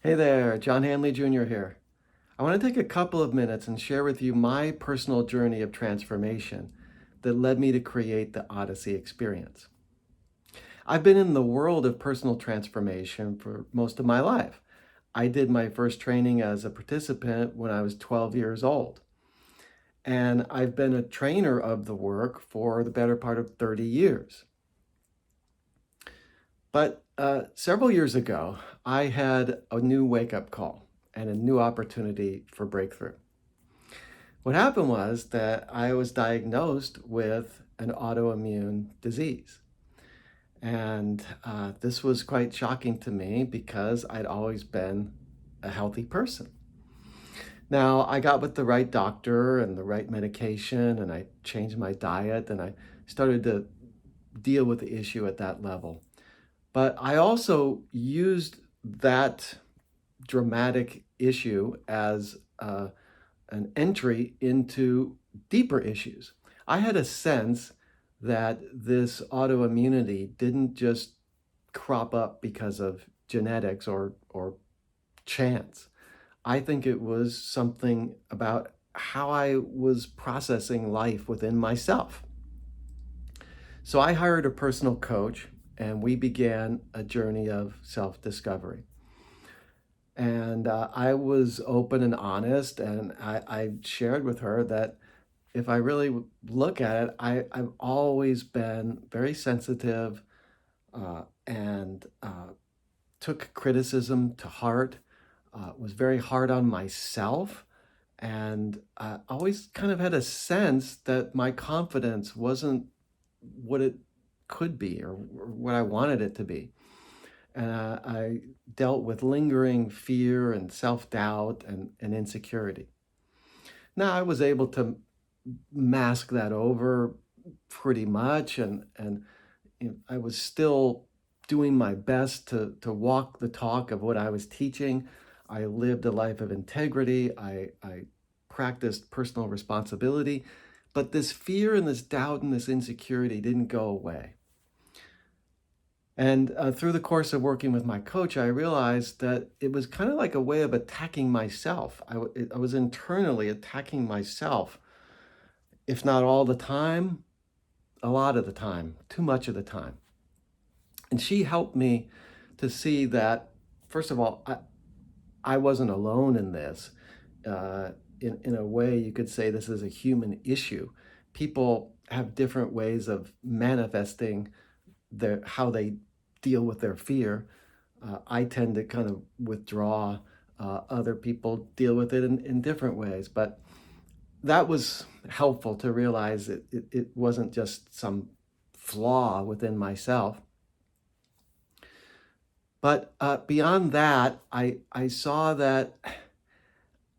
Hey there, John Hanley Jr. here. I want to take a couple of minutes and share with you my personal journey of transformation that led me to create the Odyssey Experience. I've been in the world of personal transformation for most of my life. I did my first training as a participant when I was 12 years old, and I've been a trainer of the work for the better part of 30 years. But several years ago, I had a new wake-up call and a new opportunity for breakthrough. What happened was that I was diagnosed with an autoimmune disease. And this was quite shocking to me because I'd always been a healthy person. Now, I got with the right doctor and the right medication, and I changed my diet, and I started to deal with the issue at that level. But I also used that dramatic issue as an entry into deeper issues. I had a sense that this autoimmunity didn't just crop up because of genetics or chance. I think it was something about how I was processing life within myself. So I hired a personal coach and we began a journey of self discovery. And I was open and honest, and I shared with her that if I really look at it, I've always been very sensitive and took criticism to heart, was very hard on myself, and always kind of had a sense that my confidence wasn't what it could be or what I wanted it to be. And I dealt with lingering fear and self-doubt and insecurity. Now I was able to mask that over pretty much, and I was still doing my best to walk the talk of what I was teaching. I lived a life of integrity. I practiced personal responsibility, but this fear and this doubt and this insecurity didn't go away. And through the course of working with my coach, I realized that it was kind of like a way of attacking myself. I was internally attacking myself, if not all the time, a lot of the time, too much of the time. And she helped me to see that, first of all, I wasn't alone in this. In a way, you could say this is a human issue. People have different ways of manifesting how they deal with their fear. I tend to kind of withdraw. Other people deal with it in different ways. But that was helpful to realize it wasn't just some flaw within myself. But beyond that, I saw that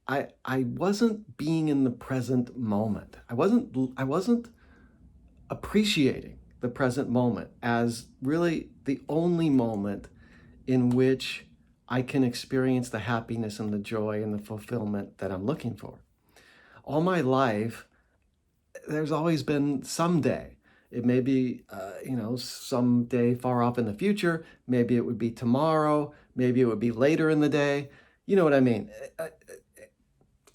I wasn't being in the present moment. I wasn't appreciating the present moment as really the only moment in which I can experience the happiness and the joy and the fulfillment that I'm looking for. All my life, there's always been someday. It may be, someday far off in the future. Maybe it would be tomorrow. Maybe it would be later in the day. You know what I mean?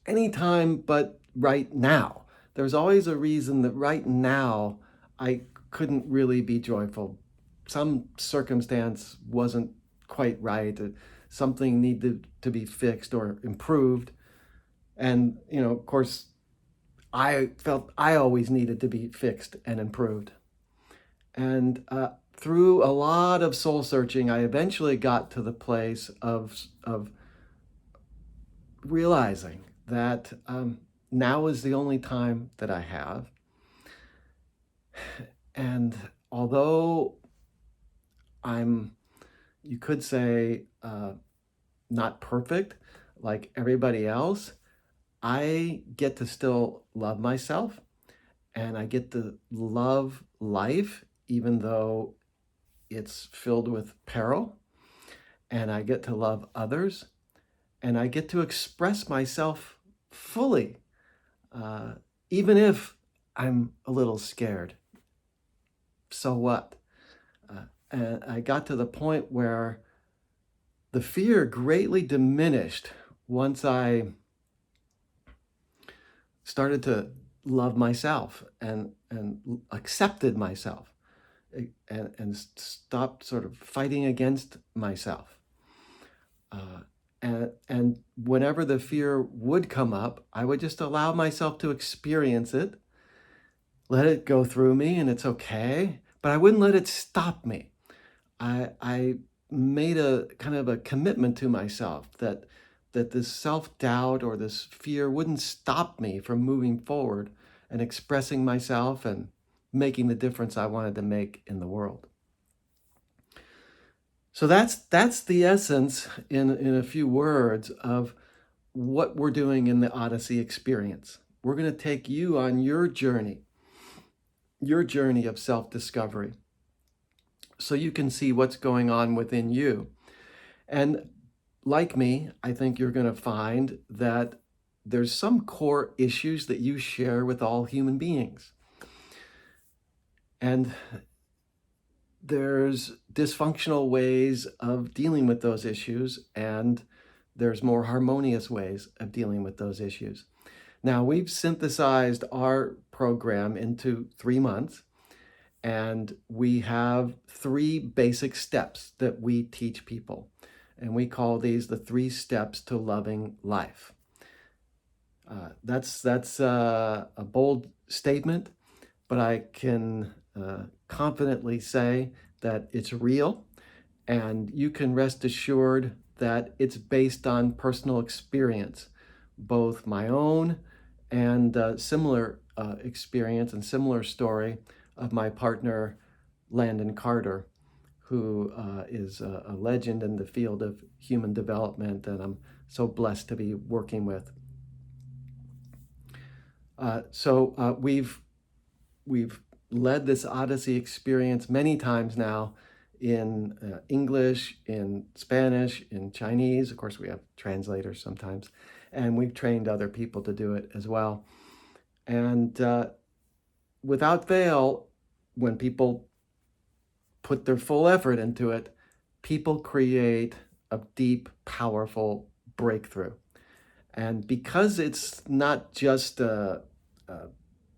Anytime but right now. There's always a reason that right now I couldn't really be joyful. Some circumstance wasn't quite right. Something needed to be fixed or improved. And, of course, I felt I always needed to be fixed and improved. And through a lot of soul searching, I eventually got to the place of realizing that now is the only time that I have. And although I'm, you could say, not perfect like everybody else, I get to still love myself and I get to love life, even though it's filled with peril. And I get to love others and I get to express myself fully, uh, even if I'm a little scared. So what? And I got to the point where The fear greatly diminished once I started to love myself and accepted myself and stopped sort of fighting against myself. And whenever the fear would come up, I would just allow myself to experience it, let it go through me, and it's okay, but I wouldn't let it stop me. I made a kind of a commitment to myself that this self-doubt or this fear wouldn't stop me from moving forward and expressing myself and making the difference I wanted to make in the world. So that's the essence in a few words of what we're doing in the Odyssey Experience. We're going to take you on your journey of self-discovery, so you can see what's going on within you. And like me, I think you're going to find that there's some core issues that you share with all human beings. And there's dysfunctional ways of dealing with those issues, and there's more harmonious ways of dealing with those issues. Now, we've synthesized our program into 3 months, and we have 3 basic steps that we teach people. And we call these the 3 steps to loving life. That's a bold statement, but I can confidently say that it's real, and you can rest assured that it's based on personal experience, both my own and similar experience and similar story of my partner, Landon Carter, who is a legend in the field of human development, and I'm so blessed to be working with. So we've led this Odyssey experience many times now in English, in Spanish, in Chinese. Of course, we have translators sometimes, and we've trained other people to do it as well. And without fail, when people put their full effort into it, people create a deep, powerful breakthrough. And because it's not just a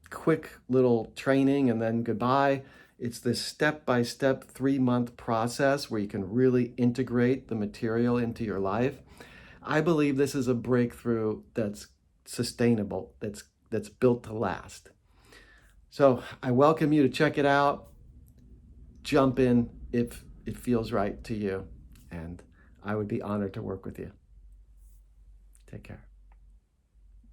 quick little training and then goodbye, it's this step-by-step 3-month process where you can really integrate the material into your life. I believe this is a breakthrough that's sustainable, that's built to last. So I welcome you to check it out. Jump in if it feels right to you, and I would be honored to work with you. Take care.